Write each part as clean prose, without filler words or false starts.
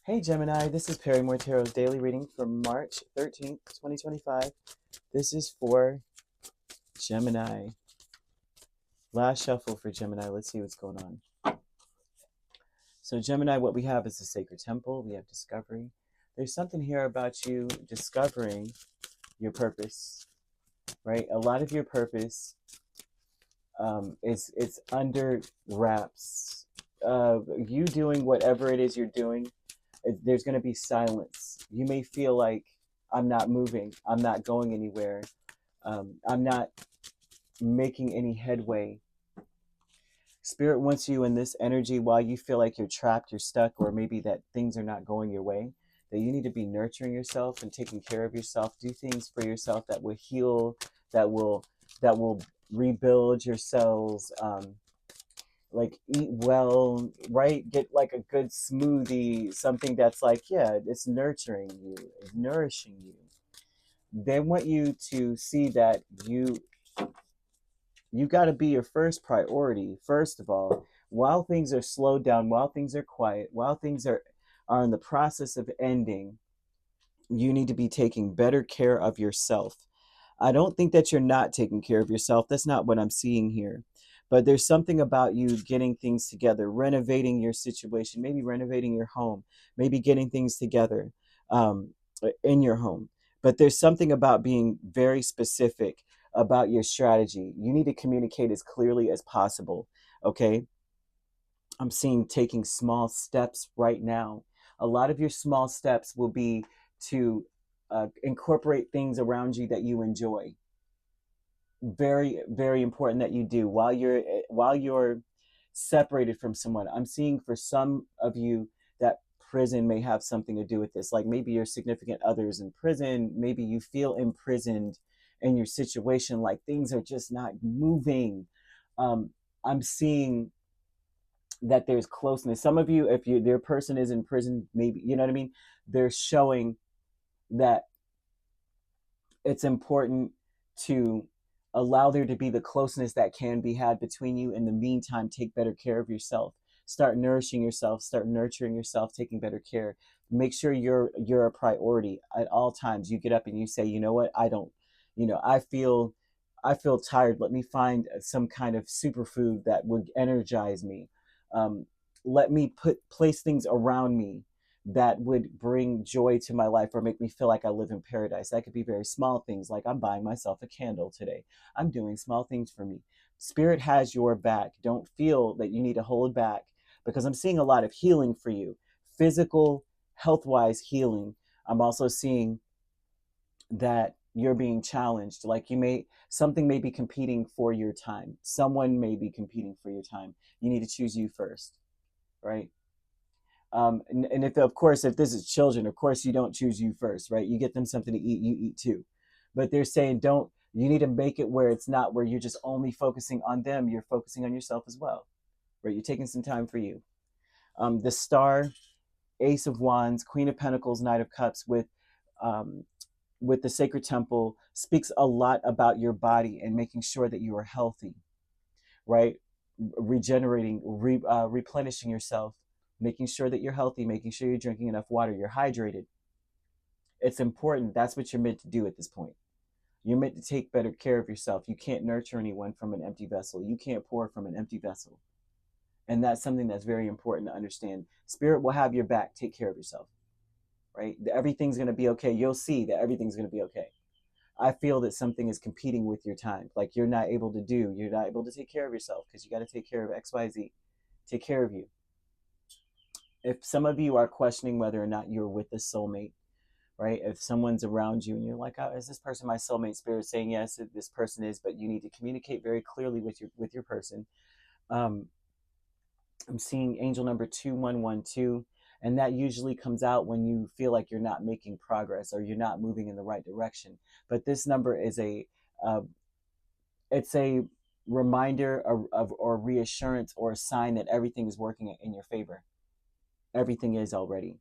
Hey Gemini, this is Perrymore Tarot's daily reading for March 13th, 2025. This is for Gemini. Last shuffle for Gemini. Let's see what's going on. So Gemini, what we have is the Sacred Temple. We have discovery. There's something here about you discovering your purpose, right? A lot of your purpose it's under wraps. You doing whatever it is you're doing, there's going to be silence. You may feel like I'm not moving, I'm not going anywhere, I'm not making any headway. Spirit wants you in this energy while you feel like you're trapped, you're stuck, or maybe that things are not going your way, that you need to be nurturing yourself and taking care of yourself. Do things for yourself that will heal, that will rebuild your cells. Like eat well, right? Get like a good smoothie, something that's like, yeah, it's nurturing you, it's nourishing you. They want you to see that you got to be your first priority. First of all, while things are slowed down, while things are quiet, while things are in the process of ending, you need to be taking better care of yourself. I don't think that you're not taking care of yourself. That's not what I'm seeing here. But there's something about you getting things together, renovating your situation, maybe renovating your home, maybe getting things together um, in your home. But there's something about being very specific about your strategy. You need to communicate as clearly as possible. Okay. I'm seeing taking small steps right now. A lot of your small steps will be to incorporate things around you that you enjoy. Very, very important that you do while you're separated from someone. I'm seeing for some of you that prison may have something to do with this. Like maybe your significant other's in prison, maybe you feel imprisoned in your situation, like things are just not moving. I'm seeing that there's closeness. Some of you, if their person is in prison, maybe, you know what I mean, they're showing that it's important to allow there to be the closeness that can be had between you. In the meantime, take better care of yourself. Start nourishing yourself, start nurturing yourself, taking better care. Make sure you're a priority at all times. You get up and you say, you know what, I don't, I feel tired. Let me find some kind of superfood that would energize me. Let me place things around me that would bring joy to my life or make me feel like I live in paradise. That could be very small things, like I'm buying myself a candle today. I'm doing small things for me. Spirit has your back. Don't feel that you need to hold back, because I'm seeing a lot of healing for you, physical, health wise healing. I'm also seeing that you're being challenged. Like something may be competing for your time. Someone may be competing for your time. You need to choose you first, right? And if, of course, if this is children, of course you don't choose you first, right? You get them something to eat, you eat too. But they're saying you need to make it where it's not where you're just only focusing on them, you're focusing on yourself as well, right? You're taking some time for you. The Star, Ace of Wands, Queen of Pentacles, Knight of Cups with the Sacred Temple speaks a lot about your body and making sure that you are healthy, right? Regenerating, replenishing yourself, making sure that you're healthy, making sure you're drinking enough water, you're hydrated. It's important. That's what you're meant to do at this point. You're meant to take better care of yourself. You can't nurture anyone from an empty vessel. You can't pour from an empty vessel. And that's something that's very important to understand. Spirit will have your back. Take care of yourself, right? Everything's going to be okay. You'll see that everything's going to be okay. I feel that something is competing with your time. Like you're not able to take care of yourself because you got to take care of XYZ. Take care of you. If some of you are questioning whether or not you're with a soulmate, right? If someone's around you and you're like, oh, is this person my soulmate? Spirit saying yes, this person is, but you need to communicate very clearly with your person. I'm seeing angel number 2112, and that usually comes out when you feel like you're not making progress or you're not moving in the right direction. But this number is it's a reminder of or reassurance or a sign that everything is working in your favor. Everything is already.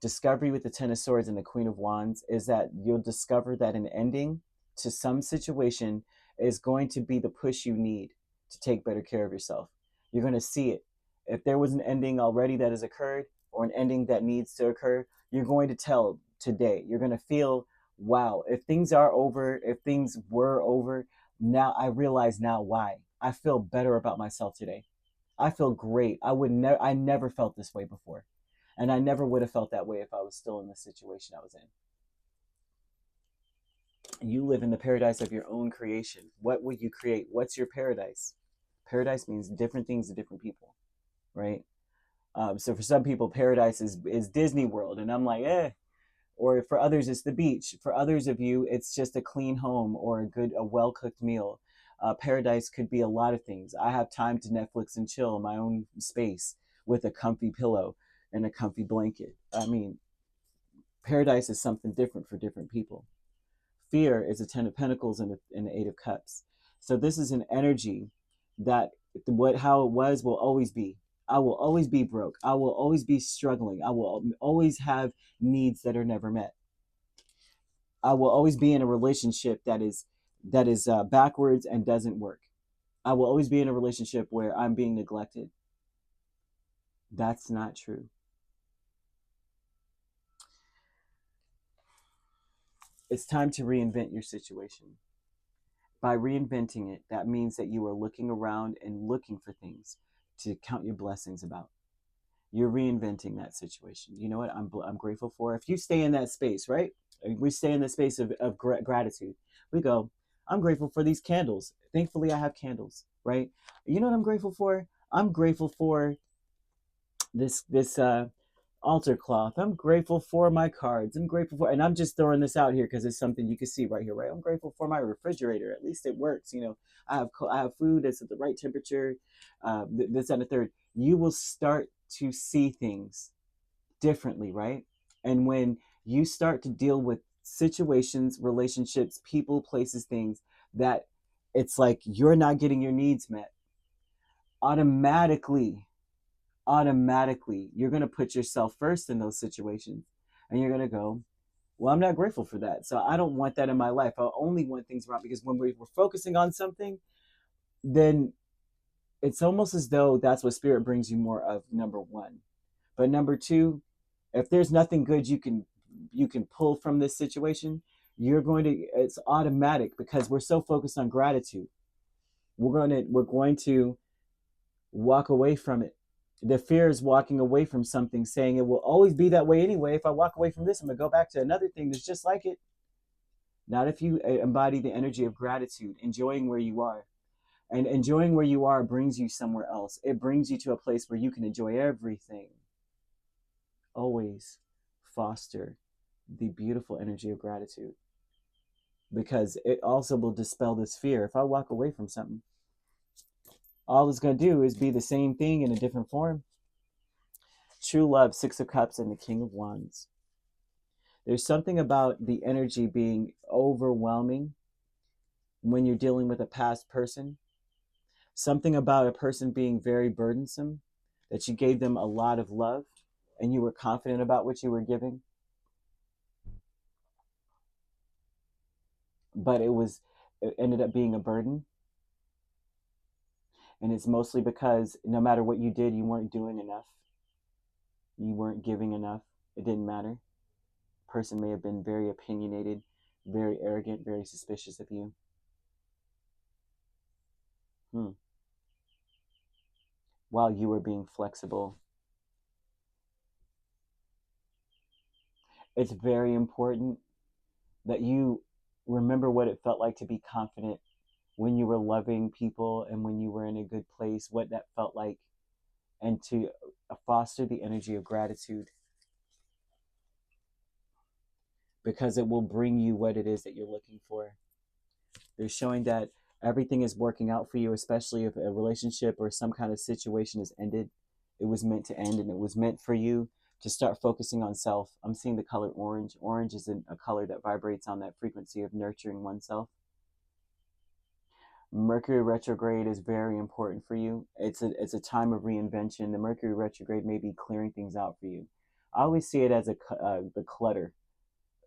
Discovery with the Ten of Swords and the Queen of Wands is that you'll discover that an ending to some situation is going to be the push you need to take better care of yourself. You're going to see it. If there was an ending already that has occurred, or an ending that needs to occur, you're going to tell today. You're going to feel, wow, if things are over, if things were over, now I realize now why. I feel better about myself today. I feel great. I never felt this way before. And I never would have felt that way if I was still in the situation I was in. You live in the paradise of your own creation. What will you create? What's your paradise? Paradise means different things to different people, right? So for some people, paradise is Disney World, and I'm like, eh. Or for others, it's the beach. For others of you, it's just a clean home or a well cooked meal. Paradise could be a lot of things. I have time to Netflix and chill in my own space with a comfy pillow and a comfy blanket. I mean, paradise is something different for different people. Fear is a Ten of Pentacles and the Eight of Cups. So this is an energy that how it was will always be. I will always be broke. I will always be struggling. I will always have needs that are never met. I will always be in a relationship that is backwards and doesn't work. I will always be in a relationship where I'm being neglected. That's not true. It's time to reinvent your situation. By reinventing it, that means that you are looking around and looking for things to count your blessings about. You're reinventing that situation. You know what I'm grateful for? If you stay in that space, right? We stay in the space of gratitude. We go, I'm grateful for these candles. Thankfully, I have candles, right? You know what I'm grateful for? I'm grateful for this altar cloth. I'm grateful for my cards. I'm grateful for, and I'm just throwing this out here because it's something you can see right here, right? I'm grateful for my refrigerator. At least it works. You know, I have food that's at the right temperature. This and the third. You will start to see things differently, right? And when you start to deal with situations, relationships, people, places, things that it's like you're not getting your needs met, automatically you're going to put yourself first in those situations, and you're going to go, well, I'm not grateful for that, so I don't want that in my life. I only want things around, because when we're focusing on something, then it's almost as though that's what spirit brings you more of, number one. But number two, if there's nothing good you can pull from this situation, it's automatic, because we're so focused on gratitude. We're going to walk away from it. The fear is walking away from something, saying it will always be that way anyway. If I walk away from this, I'm going to go back to another thing that's just like it. Not if you embody the energy of gratitude, enjoying where you are. And enjoying where you are brings you somewhere else. It brings you to a place where you can enjoy everything. Always foster the beautiful energy of gratitude, because it also will dispel this fear. If I walk away from something, all it's going to do is be the same thing in a different form. True love, Six of Cups and the King of Wands. There's something about the energy being overwhelming when you're dealing with a past person. Something about a person being very burdensome, that you gave them a lot of love and you were confident about what you were giving. But it ended up being a burden. And it's mostly because no matter what you did, you weren't doing enough. You weren't giving enough. It didn't matter. Person may have been very opinionated, very arrogant, very suspicious of you. While you were being flexible. It's very important that you remember what it felt like to be confident when you were loving people and when you were in a good place, what that felt like, and to foster the energy of gratitude, because it will bring you what it is that you're looking for. They're showing that everything is working out for you, especially if a relationship or some kind of situation has ended. It was meant to end, and it was meant for you to start focusing on self. I'm seeing the color orange. Orange is a color that vibrates on that frequency of nurturing oneself. Mercury retrograde is very important for you. It's a time of reinvention. The Mercury retrograde may be clearing things out for you. I always see it as the clutter.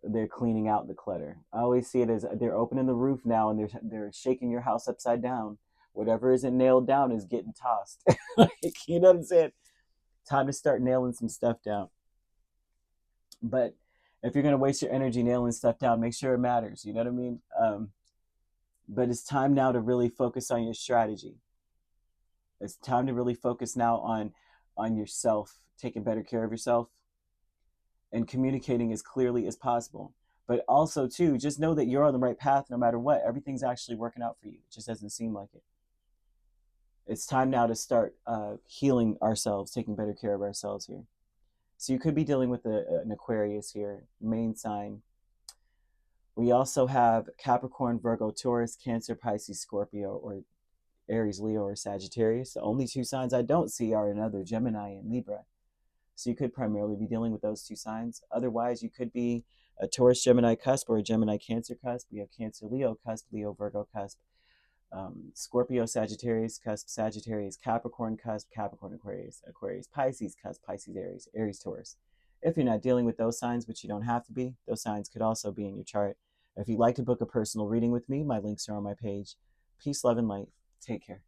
They're cleaning out the clutter. I always see it as they're opening the roof now, and they're shaking your house upside down. Whatever isn't nailed down is getting tossed. Like, you know what I'm saying? Time to start nailing some stuff down. But if you're going to waste your energy nailing stuff down, make sure it matters. You know what I mean? But it's time now to really focus on your strategy. It's time to really focus now on yourself, taking better care of yourself, and communicating as clearly as possible. But also, too, just know that you're on the right path no matter what. Everything's actually working out for you. It just doesn't seem like it. It's time now to start healing ourselves, taking better care of ourselves here. So you could be dealing with an Aquarius here, main sign. We also have Capricorn, Virgo, Taurus, Cancer, Pisces, Scorpio, or Aries, Leo, or Sagittarius. The only two signs I don't see are another Gemini and Libra. So you could primarily be dealing with those two signs. Otherwise, you could be a Taurus, Gemini cusp, or a Gemini, Cancer cusp. We have Cancer, Leo cusp, Leo, Virgo cusp, Scorpio, Sagittarius cusp, Sagittarius, Capricorn cusp, Capricorn, Aquarius, Aquarius, Pisces cusp, Pisces, Aries, Aries, Taurus. If you're not dealing with those signs, which you don't have to be, those signs could also be in your chart. If you'd like to book a personal reading with me, my links are on my page. Peace, love, and light. Take care.